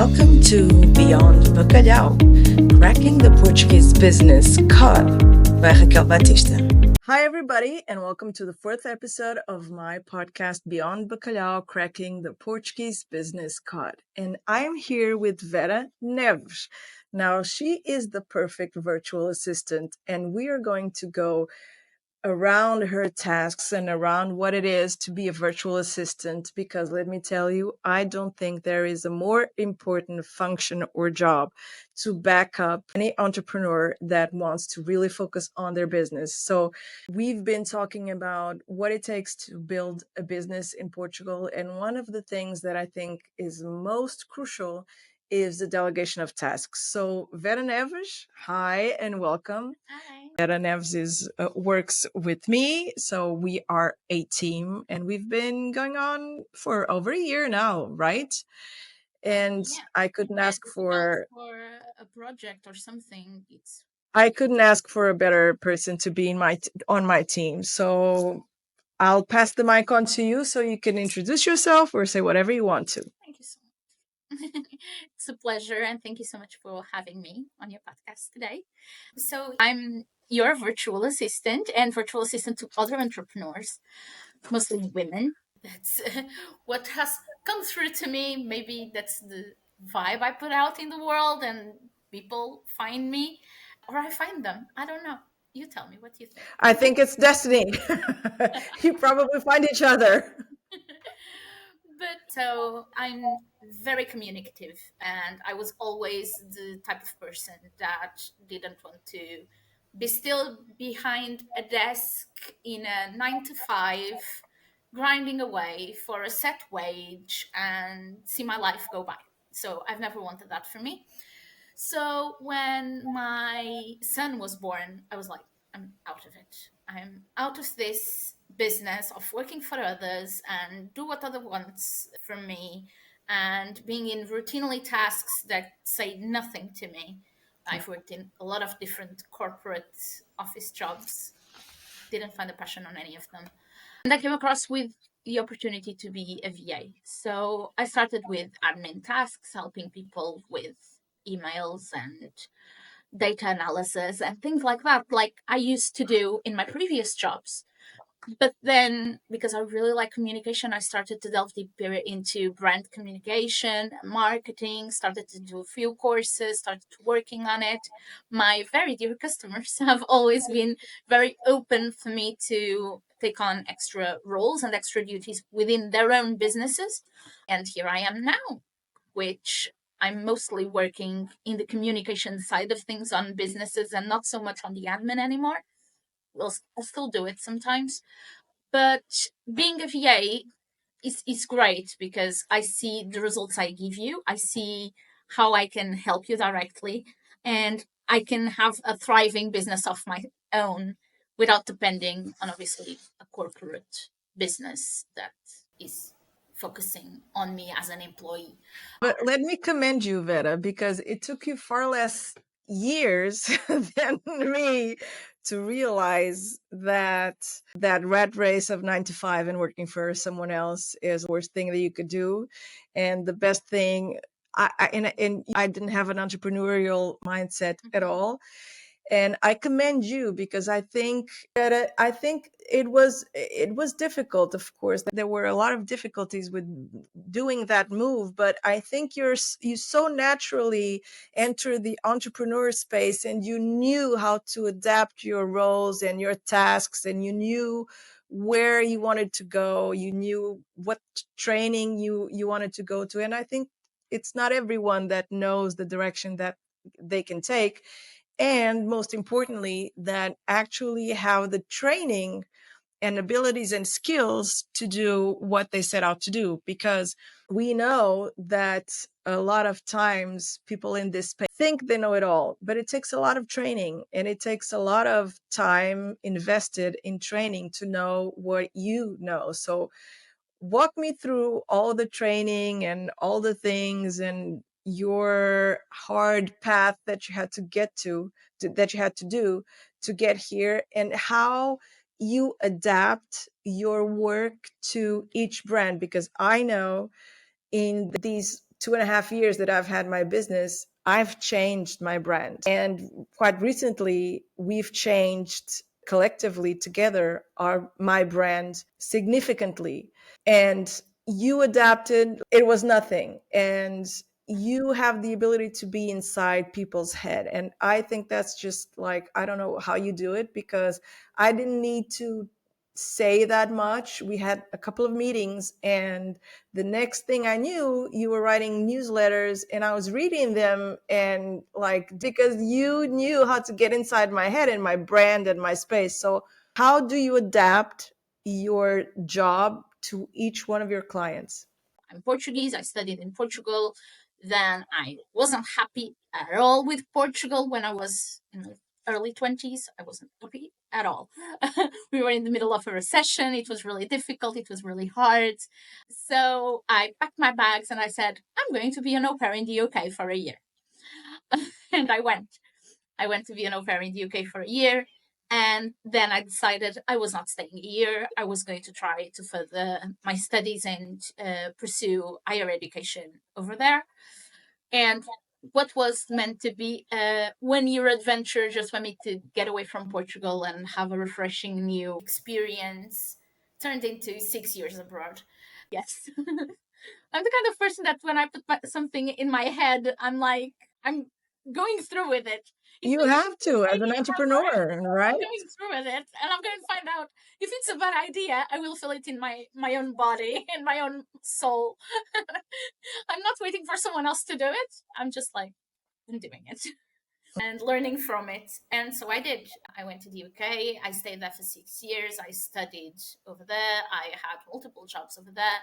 Welcome to Beyond Bacalhau, Cracking the Portuguese Business Code by Raquel Batista. Hi, everybody, and welcome to the fourth episode of my podcast, Beyond Bacalhau, Cracking the Portuguese Business Code. And I'm here with Vera Neves. Now, she is the perfect virtual assistant, and we are going to go around her tasks and around what it is to be a virtual assistant, because let me tell you, I don't think there is a more important function or job to back up any entrepreneur that wants to really focus on their business. So we've been talking about what it takes to build a business in Portugal, and one of the things that I think is most crucial is the delegation of tasks. So Vera Neves, hi and welcome. Hi. Vera Neves works with me, so we are a team, and we've been going on for over a year now, right? And Yeah. I couldn't ask for for a project or something. It's I couldn't ask for a better person to be on my team. So I'll pass the mic on to you, so you can introduce yourself or say whatever you want to. Thank you so much. It's a pleasure, and thank you so much for having me on your podcast today. So I'm your virtual assistant and virtual assistant to other entrepreneurs, mostly women. That's what has come through to me. Maybe that's the vibe I put out in the world, and people find me or I find them. I don't know. You tell me what you think. I think it's destiny. You probably find each other. But so I'm very communicative, and I was always the type of person that didn't want to be still behind a desk in a 9 to 5, grinding away for a set wage and see my life go by. So I've never wanted that for me. So when my son was born, I was like, I'm out of it. I'm out of this business of working for others and do what other wants from me and being in routinely tasks that say nothing to me. I've worked in a lot of different corporate office jobs, didn't find a passion on any of them. And I came across with the opportunity to be a VA. So I started with admin tasks, helping people with emails and data analysis and things like that, like I used to do in my previous jobs. But then, because I really like communication, I started to delve deeper into brand communication, marketing, started to do a few courses, started working on it. My very dear customers have always been very open for me to take on extra roles and extra duties within their own businesses. And here I am now, which I'm mostly working in the communication side of things on businesses and not so much on the admin anymore. I'll still do it sometimes, but being a VA is great because I see the results I give you. I see how I can help you directly, and I can have a thriving business of my own without depending on obviously a corporate business that is focusing on me as an employee. But let me commend you, Vera, because it took you far less years than me to realize that that rat race of 9 to 5 and working for someone else is the worst thing that you could do. And the best thing, and I didn't have an entrepreneurial mindset at all. And I commend you, because I think that it was difficult. Of course, there were a lot of difficulties with doing that move, but I think you so naturally enter the entrepreneur space, and you knew how to adapt your roles and your tasks, and you knew where you wanted to go, you knew what training you wanted to go to. And I think it's not everyone that knows the direction that they can take, and most importantly, that actually have the training and abilities and skills to do what they set out to do. Because we know that a lot of times people in this space think they know it all, but it takes a lot of training, and it takes a lot of time invested in training to know what you know. So walk me through all the training and all the things and your hard path that you had to get that you had to do to get here, and how you adapt your work to each brand. Because I know in these 2.5 years that I've had my business, I've changed my brand. And quite recently, we've changed collectively together my brand significantly. And you adapted, it was nothing. And you have the ability to be inside people's head. And I think that's just like, I don't know how you do it, because I didn't need to say that much. We had a couple of meetings, and the next thing I knew, you were writing newsletters and I was reading them, and like, because you knew how to get inside my head and my brand and my space. So how do you adapt your job to each one of your clients? I'm Portuguese. I studied in Portugal. Then I wasn't happy at all with Portugal when I was in my early 20s. I wasn't happy at all. We were in the middle of a recession. It was really difficult. It was really hard. So I packed my bags and I said, I'm going to be an au pair in the UK for a year. And I went. I went to be an au pair in the UK for a year. And then I decided I was not staying a year. I was going to try to further my studies and pursue higher education over there. And what was meant to be a 1 year adventure just for me to get away from Portugal and have a refreshing new experience turned into 6 years abroad. Yes. I'm the kind of person that when I put something in my head, I'm like, I'm going through with it. It You may be have to, as an forever. entrepreneur, right? I'm going through with it, and I'm going to find out if it's a bad idea. I will feel it in my own body, in my own soul. I'm not waiting for someone else to do it. I'm just like, I'm doing it and learning from it. And so I did. I went to the UK. I stayed there for 6 years. I studied over there. I had multiple jobs over there.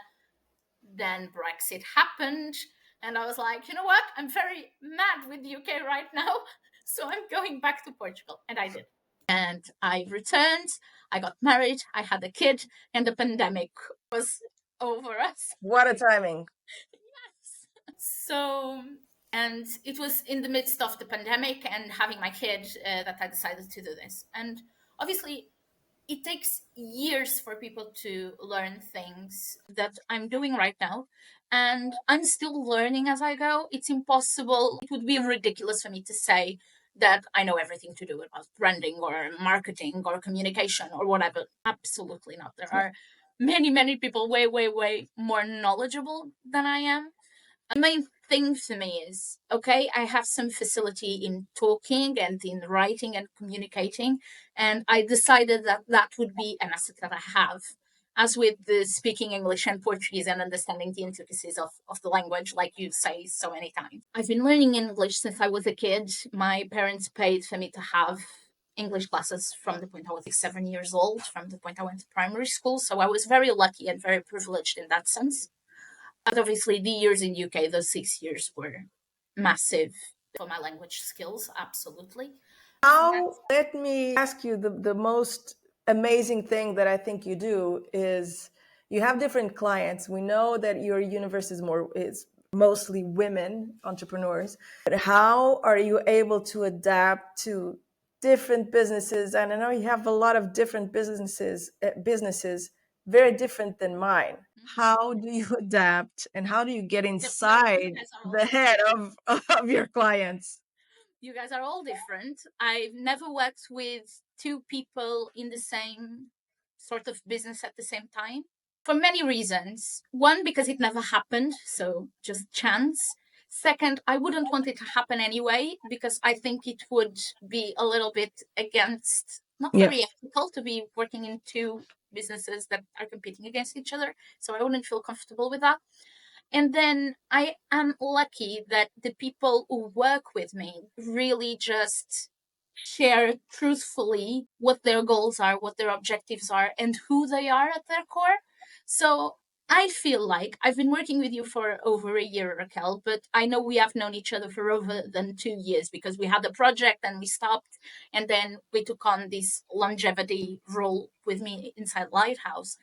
Then Brexit happened, and I was like, you know what? I'm very mad with the UK right now, so I'm going back to Portugal, and I did. And I returned. I got married. I had a kid, and the pandemic was over us. What a timing. Yes. So, and it was in the midst of the pandemic and having my kid that I decided to do this. And obviously, it takes years for people to learn things that I'm doing right now. And I'm still learning as I go. It's impossible. It would be ridiculous for me to say that I know everything to do about branding or marketing or communication or whatever. Absolutely not. There are many, many people way, way, way more knowledgeable than I am. The main thing for me is okay, I have some facility in talking and in writing and communicating, and I decided that that would be an asset that I have, as with the speaking English and Portuguese and understanding the intricacies of the language, like you say so many times. I've been learning English since I was a kid. My parents paid for me to have English classes from the point I was like 7 years old, from the point I went to primary school. So I was very lucky and very privileged in that sense. But obviously, the years in UK, those 6 years were massive for my language skills, absolutely. How, let me ask you, the most amazing thing that I think you do is you have different clients. We know that your universe is mostly women entrepreneurs, but how are you able to adapt to different businesses? And I know you have a lot of different businesses very different than mine. How do you adapt, and how do you get You inside guys are all the head of your clients? you guys are all different. I've never worked with two people in the same sort of business at the same time for many reasons. One, because it never happened, so just chance. Second, I wouldn't want it to happen anyway, because I think it would be a little bit against, not Yeah. very ethical to be working in two businesses that are competing against each other. So I wouldn't feel comfortable with that. And then I am lucky that the people who work with me really just share truthfully what their goals are, what their objectives are, and who they are at their core. So I feel like I've been working with you for over a year, Raquel, but I know we have known each other for over than 2 years because we had a project and we stopped, and then we took on this longevity role with me inside Lighthouse.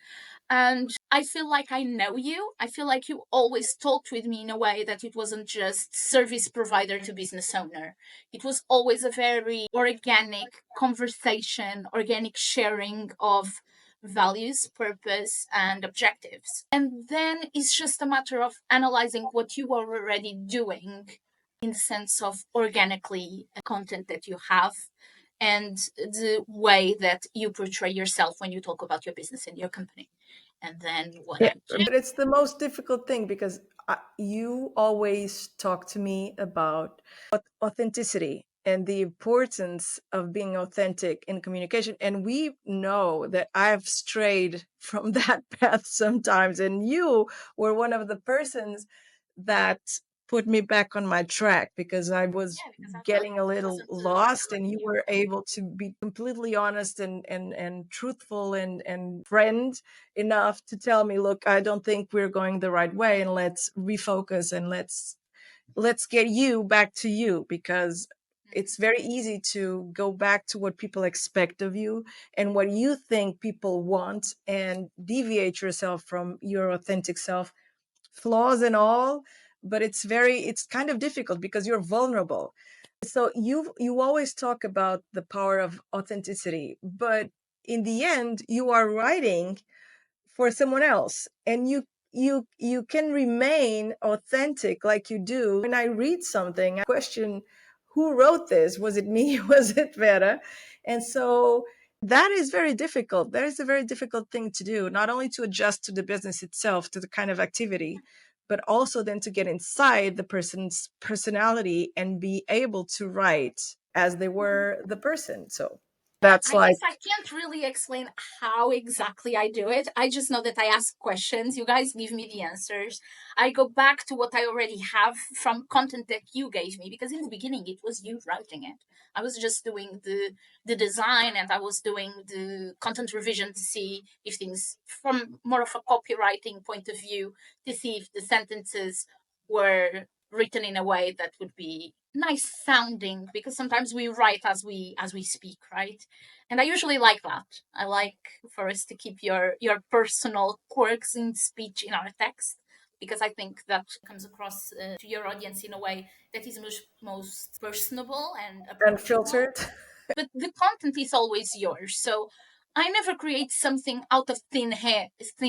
And I feel like I know you. I feel like you always talked with me in a way that it wasn't just service provider to business owner. It was always a very organic conversation, organic sharing of values, purpose, and objectives. And then it's just a matter of analyzing what you are already doing in the sense of organically content that you have and the way that you portray yourself when you talk about your business and your company. And then what Yeah, I do. but it's the most difficult thing because you always talk to me about authenticity and the importance of being authentic in communication. And we know that I've strayed from that path sometimes. And you were one of the persons that put me back on my track because I was Yeah, because I felt getting a it little wasn't lost, and you reflecting you. were able to be completely honest and truthful and friend enough to tell me, look, I don't think we're going the right way, and let's refocus, and let's get you back to you, because it's very easy to go back to what people expect of you and what you think people want and deviate yourself from your authentic self, flaws and all. But it's kind of difficult because you're vulnerable. So you always talk about the power of authenticity, but in the end you are writing for someone else, and you can remain authentic like you do. When I read something, I question, who wrote this? Was it me? Was it Vera? And so that is very difficult. That is a very difficult thing to do, not only to adjust to the business itself, to the kind of activity, but also then to get inside the person's personality and be able to write as they were the person. So that's I guess like, I can't really explain how exactly I do it. I just know that I ask questions. You guys give me the answers. I go back to what I already have from content that you gave me, because in the beginning it was you writing it. I was just doing the design, and I was doing the content revision to see if things, from more of a copywriting point of view, to see if the sentences were written in a way that would be nice sounding, because sometimes we write as we speak, right? And I usually like that. I like for us to keep your personal quirks in speech in our text, because I think that comes across to your audience in a way that is most personable and approachable. unfiltered. But the content is always yours. So I never create something out of thin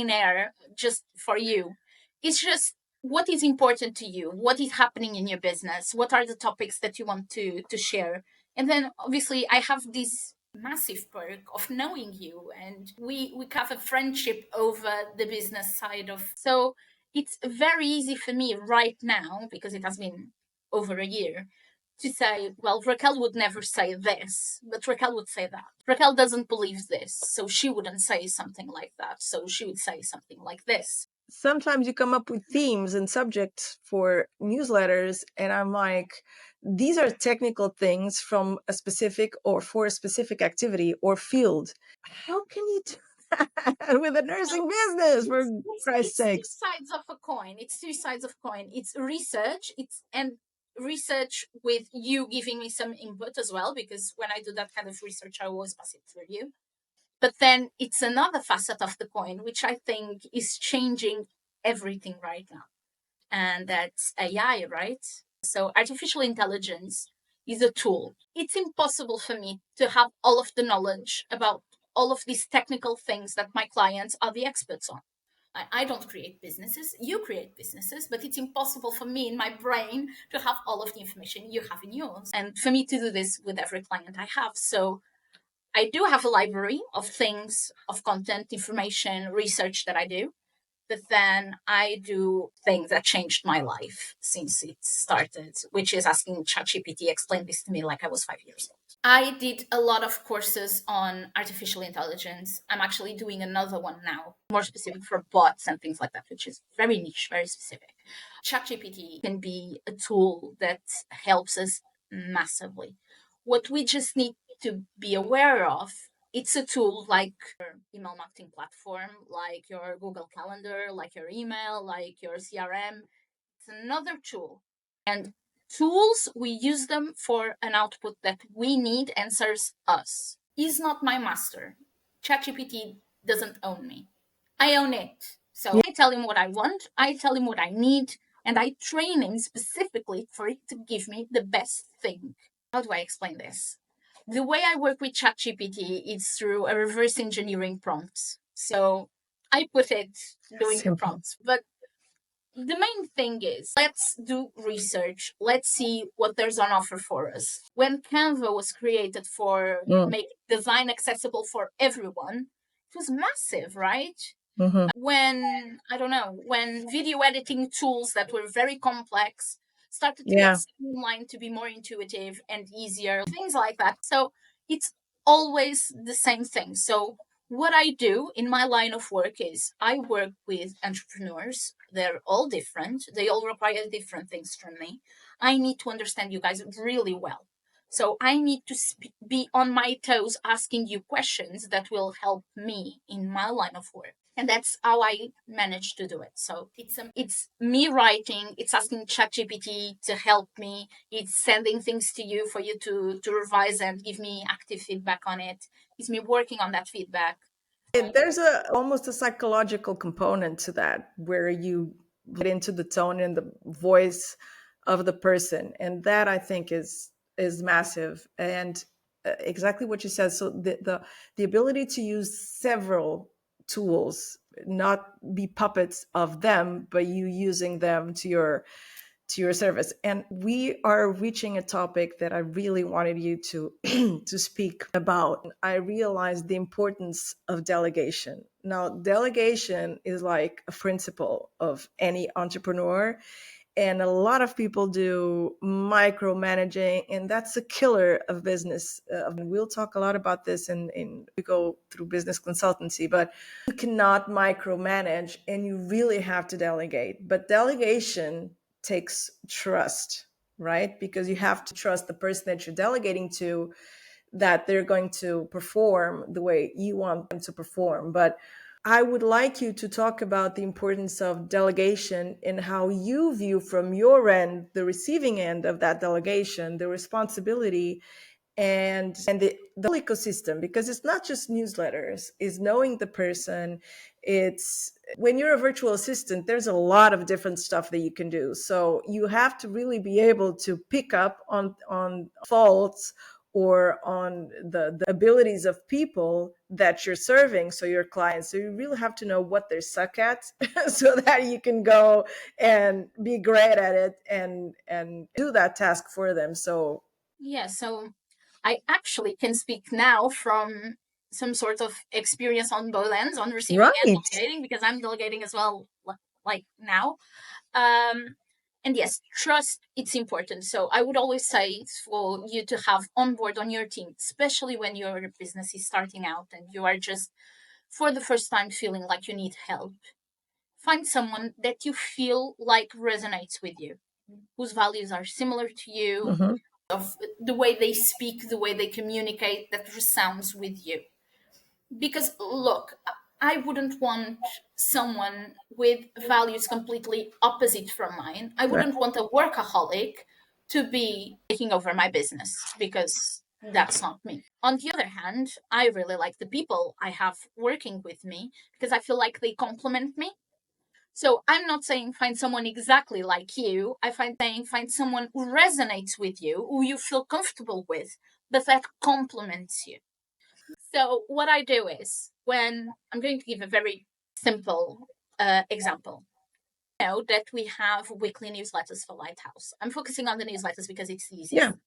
air just for you. It's just what is important to you, what is happening in your business, what are the topics that you want to share. And then obviously I have this massive perk of knowing you, and we have a friendship over the business side of. So it's very easy for me right now, because it has been over a year, to say, well, Raquel would never say this, but Raquel would say that. Raquel doesn't believe this, so she wouldn't say something like that. So she would say something like this. Sometimes you come up with themes and subjects for newsletters, and I'm like, these are technical things from a specific or for a specific activity or field. How can you do that with a nursing business, for Christ's It's two sakes? sides of a coin. It's two sides of a coin. It's research. It's and research with you giving me some input as well, because when I do that kind of research, I always pass it through you. But then it's another facet of the coin, which I think is changing everything right now. And that's AI, right? So artificial intelligence is a tool. It's impossible for me to have all of the knowledge about all of these technical things that my clients are the experts on. I don't create businesses, you create businesses, but it's impossible for me in my brain to have all of the information you have in yours. And for me to do this with every client I have. So I do have a library of things, of content, information, research that I do. But then I do things that changed my life since it started, which is asking ChatGPT explain this to me like I was 5 years old. I did a lot of courses on artificial intelligence. I'm actually doing another one now, more specific for bots and things like that, which is very niche, very specific. ChatGPT can be a tool that helps us massively. What we just need to be aware of, it's a tool like your email marketing platform, like your Google Calendar, like your email, like your CRM. It's another tool. And tools, we use them for an output that we need and serves us. Is not my master. ChatGPT doesn't own me. I own it. So I tell him what I want, I tell him what I need, and I train him specifically for it to give me the best thing. How do I explain this? The way I work with ChatGPT is through a reverse engineering prompts. So I put it doing the Simple. prompts. But the main thing is, let's do research. Let's see what there's on offer for us. When Canva was created for Mm. make design accessible for everyone, it was massive, right? Hmm. When I don't know, when video editing tools that were very complex started to get Yeah. streamlined to be more intuitive and easier, things like that. So it's always the same thing. So what I do in my line of work is I work with entrepreneurs. They're all different. They all require different things from me. I need to understand you guys really well. So I need to be on my toes asking you questions that will help me in my line of work. And that's how I managed to do it. So it's me writing, it's asking ChatGPT to help me, it's sending things to you for you to revise and give me active feedback on it. It's me working on that feedback. There's a almost a psychological component to that where you get into the tone and the voice of the person, and that I think is massive. And exactly what you said. So the ability to use several tools, not be puppets of them, but you using them to your service. And we are reaching a topic that I really wanted you to to speak about. I realized the importance of delegation. Now, delegation is like a principle of any entrepreneur, and a lot of people do micromanaging, and that's a killer of business. We'll talk a lot about this in we go through business consultancy, but you cannot micromanage, and you really have to delegate. But delegation takes trust, right? Because you have to trust the person that you're delegating to, that they're going to perform the way you want them to perform. But I would like you to talk about the importance of delegation and how you view from your end, the receiving end of that delegation, the responsibility and the whole ecosystem, because it's not just newsletters, is knowing the person. It's when you're a virtual assistant, there's a lot of different stuff that you can do, so you have to really be able to pick up on faults or on the abilities of people that you're serving, so your clients. So you really have to know what they suck at so that you can go and be great at it and do that task for them. So Yeah, so I actually can speak now from some sort of experience on both ends, on receiving and right. delegating, because I'm delegating as well, like now. Um, and yes, trust, it's important. So I would always say for you to have on board on your team, especially when your business is starting out and you are just for the first time feeling like you need help. Find someone that you feel like resonates with you, whose values are similar to you, Mhm. of the way they speak, the way they communicate, that resounds with you. Because look, I wouldn't want someone with values completely opposite from mine. I Right. wouldn't want a workaholic to be taking over my business, because that's not me. On the other hand, I really like the people I have working with me because I feel like they complement me. So I'm not saying find someone exactly like you. I find saying find someone who resonates with you, who you feel comfortable with, but that complements you. So what I do is, when I'm going to give a very simple example. You know that we have weekly newsletters for Lighthouse. I'm focusing on the newsletters because it's the Yeah. easiest.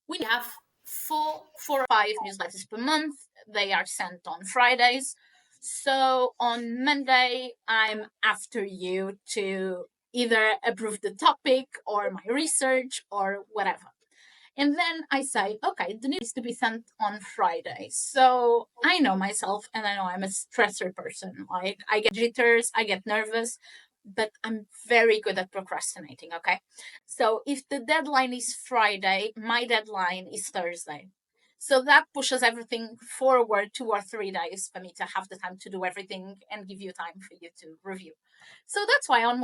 We have four or five newsletters per month. They are sent on Fridays. So on Monday, I'm after you to either approve the topic or my research or whatever. And then I say, okay, the news is to be sent on Friday. So I know myself and I know I'm a stressor person. Like I get jitters, I get nervous, but I'm very good at procrastinating. Okay. So if the deadline is Friday, my deadline is Thursday. So that pushes everything forward 2 or 3 days for me to have the time to do everything and give you time for you to review. So that's why on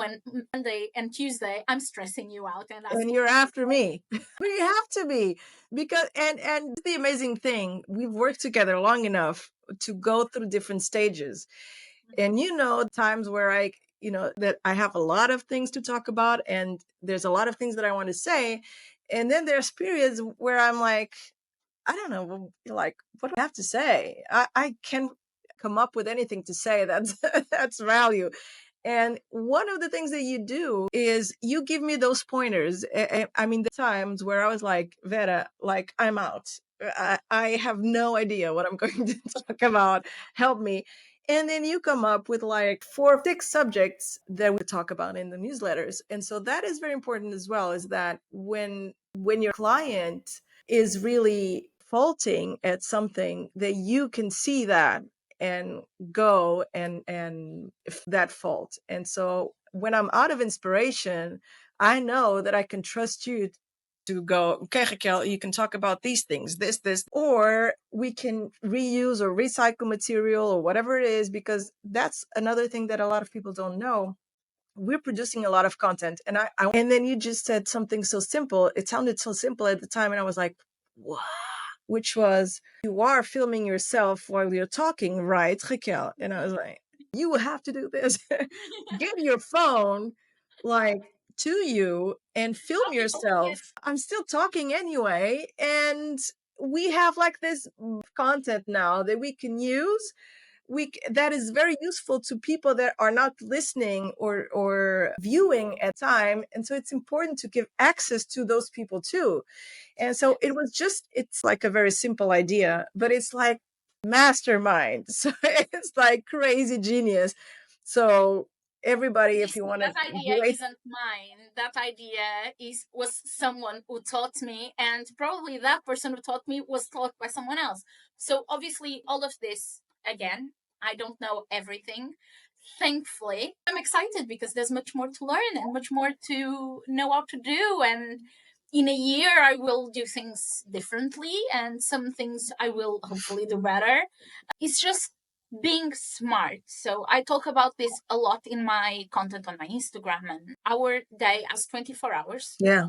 Monday and Tuesday, I'm stressing you out and And asking. you're after me. We have to be, because and the amazing thing, we've worked together long enough to go through different stages. And times where that I have a lot of things to talk about and there's a lot of things that I want to say. And then there's periods where I'm like, I don't know, like, what do I have to say? I can't come up with anything to say that's that's value. And one of the things that you do is you give me those pointers. I mean, the times where I was like, Vera, like, I'm out. I have no idea what I'm going to talk about. Help me. And then you come up with like 4 or 6 subjects that we talk about in the newsletters. And so that is very important as well, is that when your client is really faulting at something, that you can see that and go and that fault. And so when I'm out of inspiration, I know that I can trust you to go, okay, Raquel, you can talk about these things, this, or we can reuse or recycle material or whatever it is, because that's another thing that a lot of people don't know. We're producing a lot of content, and then you just said something so simple. It sounded so simple at the time, and I was like, what? Which was, you are filming yourself while you're talking, right, Raquel? And I was like, you have to do this. Get your phone like to you and film yourself. I'm still talking anyway, and we have like this content now that we can use. That is very useful to people that are not listening or viewing at time, and so it's important to give access to those people too. And so it's like a very simple idea, but it's like mastermind. So it's like crazy genius. So everybody, if you want to, That idea isn't mine. That idea was someone who taught me, and probably that person who taught me was taught by someone else. So obviously, all of this, again, I don't know everything. Thankfully, I'm excited because there's much more to learn and much more to know how to do. And in a year, I will do things differently, and some things I will hopefully do better. It's just being smart. So I talk about this a lot in my content on my Instagram. And our day has 24 hours. Yeah.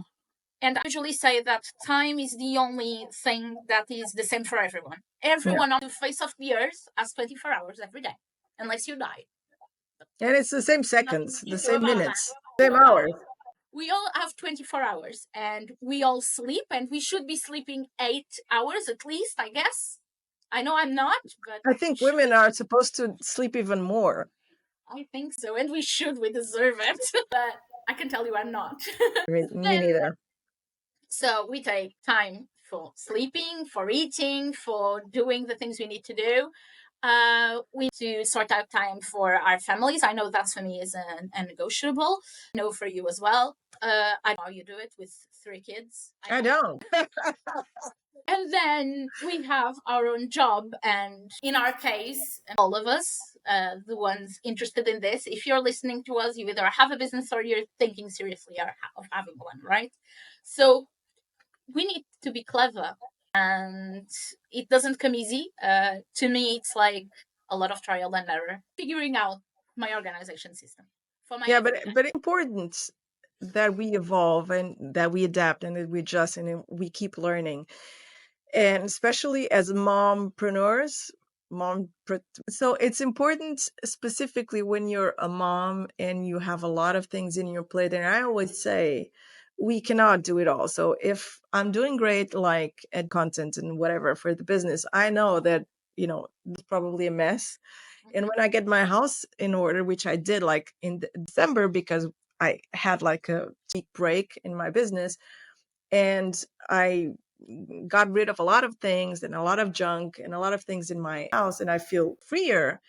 And I usually say that time is the only thing that is the same for everyone. Everyone on the face of the earth has 24 hours every day, unless you die. And it's the same Nothing seconds, you the can do same about minutes, that. same hours. We all have 24 hours and we all sleep, and we should be sleeping 8 hours at least, I guess. I know I'm not, but I think women are supposed to sleep even more. I think so, and we should. We deserve it. But I can tell you I'm not. Me neither. So we take time for sleeping, for eating, for doing the things we need to do. We need to sort out time for our families. I know that's for me is a negotiable. I know for you as well. I know how you do it with 3 kids. I don't. And then we have our own job. And in our case, all of us, the ones interested in this, if you're listening to us, you either have a business or you're thinking seriously of having one, right? So we need to be clever. And it doesn't come easy. To me, it's like a lot of trial and error, figuring out my organization system for my Yeah, everyday. but it's important that we evolve and that we adapt and that we adjust and we keep learning. And especially as mompreneurs, mom. So it's important, specifically when you're a mom and you have a lot of things in your plate. And I always say, we cannot do it all. So if I'm doing great, like at content and whatever for the business, I know that, it's probably a mess. And when I get my house in order, which I did like in December, because I had like a week break in my business, and I got rid of a lot of things and a lot of junk and a lot of things in my house, and I feel freer.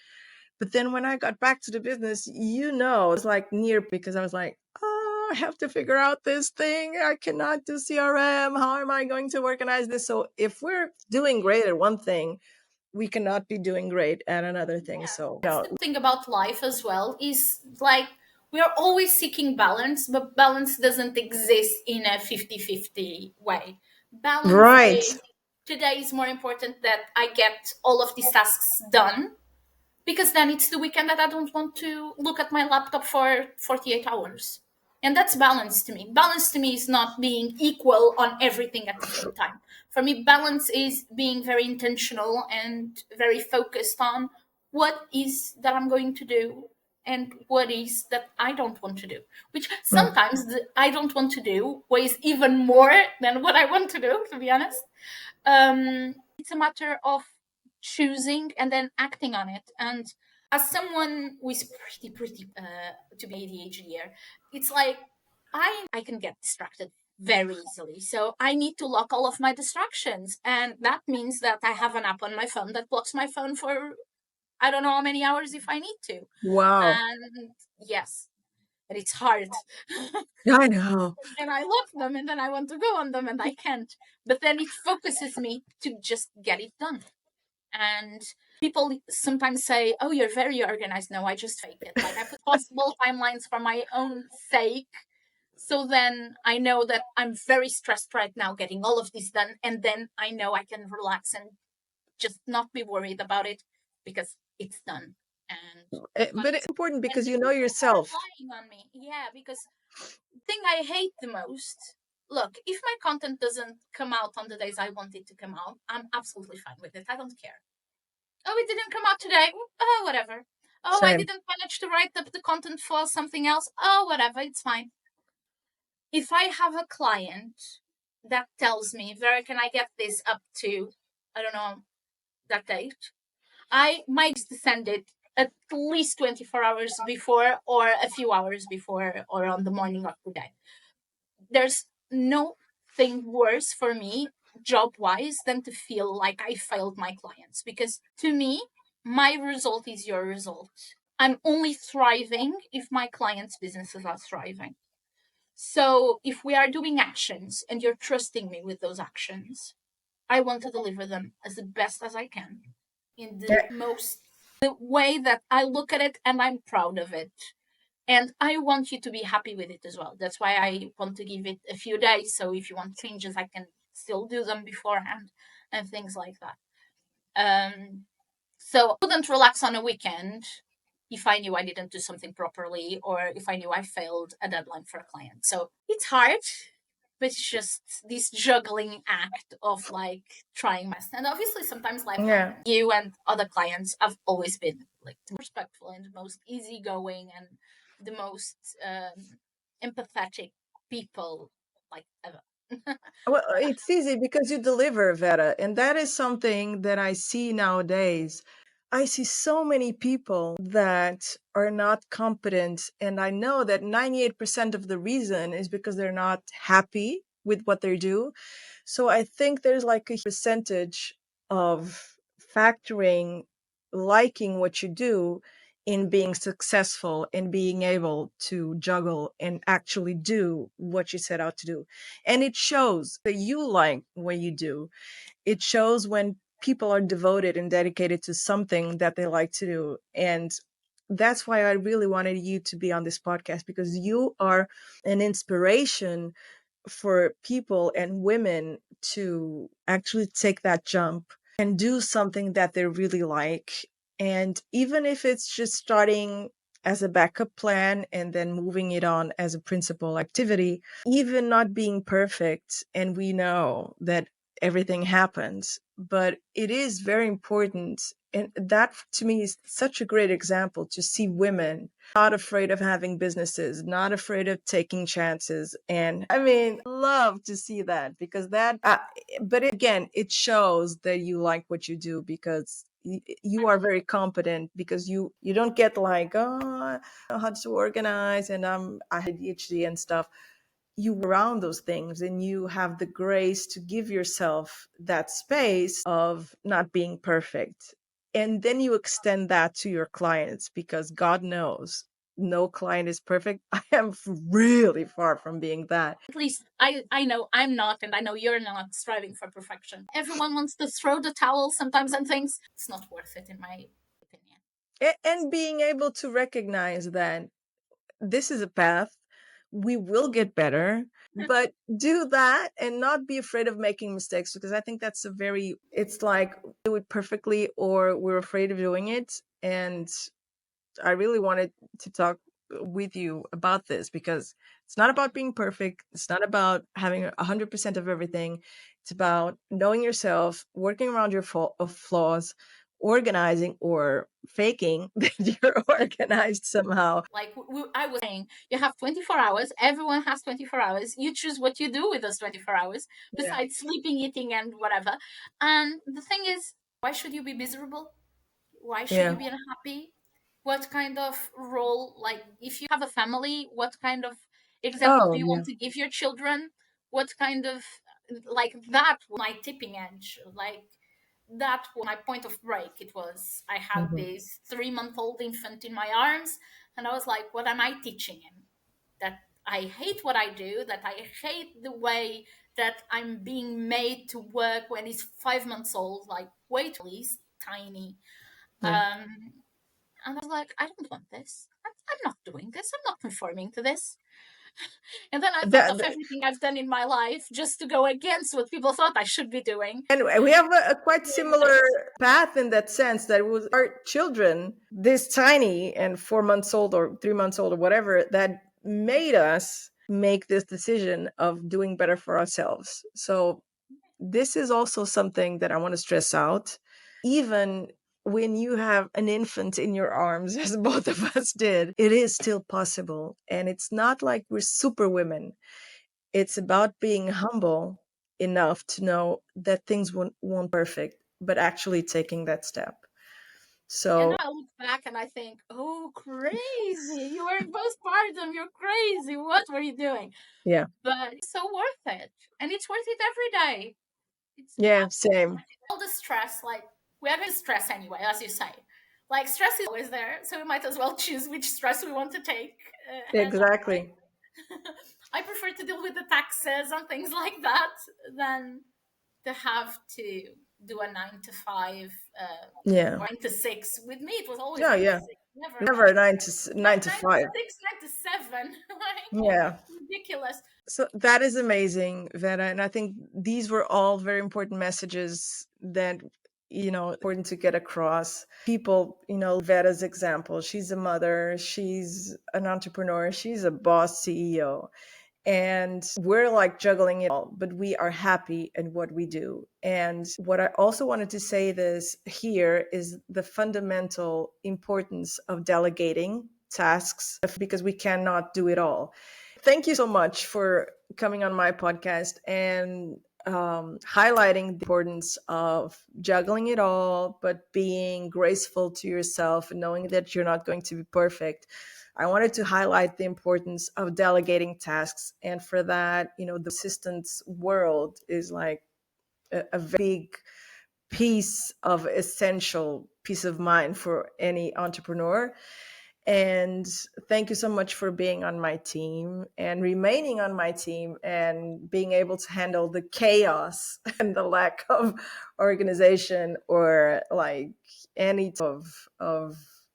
But then when I got back to the business, it's like near, because I was like, oh, I have to figure out this thing. I cannot do CRM. How am I going to organize this? So if we're doing great at one thing, we cannot be doing great at another thing. So, That's the thing about life as well, is like we are always seeking balance, but balance doesn't exist in a 50-50 way. Balance right. is today is more important that I get all of these tasks done, because then it's the weekend that I don't want to look at my laptop for 48 hours. And that's balance to me. Balance to me is not being equal on everything at the same time. For me, balance is being very intentional and very focused on what is that I'm going to do and what is that I don't want to do, which Mm. sometimes the I don't want to do weighs even more than what I want to do, to be honest. It's a matter of choosing and then acting on it. And as someone who is pretty to be ADHD here, it's like I can get distracted very easily. So I need to lock all of my distractions. And that means that I have an app on my phone that blocks my phone for I don't know how many hours if I need to. Wow. And yes, but it's hard. I know. And I love them and then I want to go on them and I can't. But then it focuses me to just get it done. And people sometimes say, "Oh, you're very organized." No, I just fake it. Like I put possible timelines for my own sake. So then I know that I'm very stressed right now getting all of this done. And then I know I can relax and just not be worried about it because it's done. And But it's important and because the you know people are yourself. relying on me. Yeah, because the thing I hate the most, look, if my content doesn't come out on the days I want it to come out, I'm absolutely fine with it. I don't care. Oh, it didn't come out today. Oh, whatever. Oh, I Same. didn't manage to write up the content for something else. Oh, whatever. It's fine. If I have a client that tells me, Vera, can I get this up to, I don't know, that date? I might send it at least 24 hours before or a few hours before or on the morning of the day. There's no thing worse for me job wise than to feel like I failed my clients because to me, my result is your result. I'm only thriving if my clients' businesses are thriving. So if we are doing actions and you're trusting me with those actions, I want to deliver them as the best as I can in the Yeah. most the way that I look at it and I'm proud of it. And I want you to be happy with it as well. That's why I want to give it a few days. So if you want changes, I can still do them beforehand and things like that. So I wouldn't relax on a weekend if I knew I didn't do something properly or if I knew I failed a deadline for a client. So it's hard, but it's just this juggling act of like trying my best. And obviously sometimes life Yeah. happens. You and other clients have always been like the most respectful and the most easygoing and the most empathetic people like ever. Well, it's easy because you deliver, Vera, and that is something that I see nowadays. I see so many people that are not competent, and I know that 98% of the reason is because they're not happy with what they do. So I think there's like a percentage of factoring liking what you do in being successful and being able to juggle and actually do what you set out to do. And it shows that you like what you do. It shows when people are devoted and dedicated to something that they like to do. And that's why I really wanted you to be on this podcast because you are an inspiration for people and women to actually take that jump and do something that they really like. And even if it's just starting as a backup plan and then moving it on as a principal activity, even not being perfect, and we know that everything happens, but it is very important. And that to me is such a great example to see women not afraid of having businesses, not afraid of taking chances. And I mean, love to see that because but again, it shows that you like what you do because you are very competent because you don't get like, oh, I don't know how to organize and I had ADHD and stuff. You around those things and you have the grace to give yourself that space of not being perfect, and then you extend that to your clients because God knows no client is perfect. I am really far from being that. At least I know I'm not, and I know you're not striving for perfection. Everyone wants to throw the towel sometimes and things. It's not worth it, in my opinion. And being able to recognize that this is a path, we will get better, but do that and not be afraid of making mistakes because I think that's a very, it's like do it perfectly or we're afraid of doing it. And I really wanted to talk with you about this because it's not about being perfect. It's not about having 100% of everything. It's about knowing yourself, working around your of flaws, organizing or faking that you're organized somehow. Like I was saying, you have 24 hours. Everyone has 24 hours. You choose what you do with those 24 hours, Yeah. besides sleeping, eating, and whatever. And the thing is, why should you be miserable? Why should Yeah. you be unhappy? What kind of role, like if you have a family, what kind of example do Oh, you yeah. want to give your children? What kind of, like, that was my tipping edge. Like, that was my point of break. It was, I had Mhm. this 3-month-old infant in my arms, and I was like, what am I teaching him? That I hate what I do, that I hate the way that I'm being made to work when he's 5 months old, like, wait till he's tiny. Yeah. um and I was like, I don't want this. I'm not doing this. I'm not conforming to this. And then I thought of That, everything I've done in my life just to go against what people thought I should be doing. and we have a quite Doing similar this. path in that sense, that it was our children, this tiny and 4 months old or 3 months old or whatever, that made us make this decision of doing better for ourselves. So this is also something that I want to stress out. Even when you have an infant in your arms, as both of us did, it is still possible. And it's not like we're super women. It's about being humble enough to know that things won't perfect, but actually taking that step. And So, now I look back and I think, oh, crazy. You were postpartum. You're crazy. What were you doing? yeah. But it's so worth it. And it's worth it every day. It's Yeah, absolutely same. worth it. All the stress, like, we are going to stress anyway, as you say. Like, stress is always there. So we might as well choose which stress we want to take head on, right? Exactly. I prefer to deal with the taxes and things like that than to have to do a 9 to 5 Yeah. or 9 to 6. With me, it was always No, nine to yeah. six, never Never nine. nine to nine to Nine to five. six, 9 to 7. Like, Yeah. ridiculous. So that is amazing, Vera. And I think these were all very important messages that, important to get across. People, Vera's example, she's a mother, she's an entrepreneur, she's a boss CEO. And we're like juggling it all, but we are happy in what we do. And what I also wanted to say this here is the fundamental importance of delegating tasks, because we cannot do it all. Thank you so much for coming on my podcast and highlighting the importance of juggling it all, but being graceful to yourself and knowing that you're not going to be perfect. I wanted to highlight the importance of delegating tasks. And for that, the assistance world is like a big piece of essential peace of mind for any entrepreneur. And thank you so much for being on my team and remaining on my team and being able to handle the chaos and the lack of organization, or like any of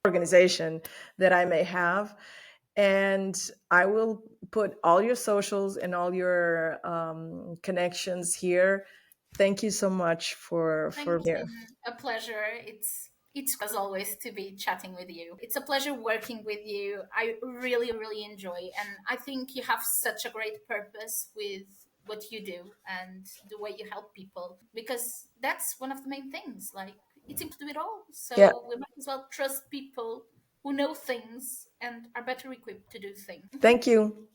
organization that I may have. And I will put all your socials and all your connections here. Thank you so much for Thank you. here. A pleasure. It's as always to be chatting with you. It's a pleasure working with you. I really, really enjoy, and I think you have such a great purpose with what you do and the way you help people, because that's one of the main things. Like, it's important to do it all. Yeah. So we might as well trust people who know things and are better equipped to do things. Thank you.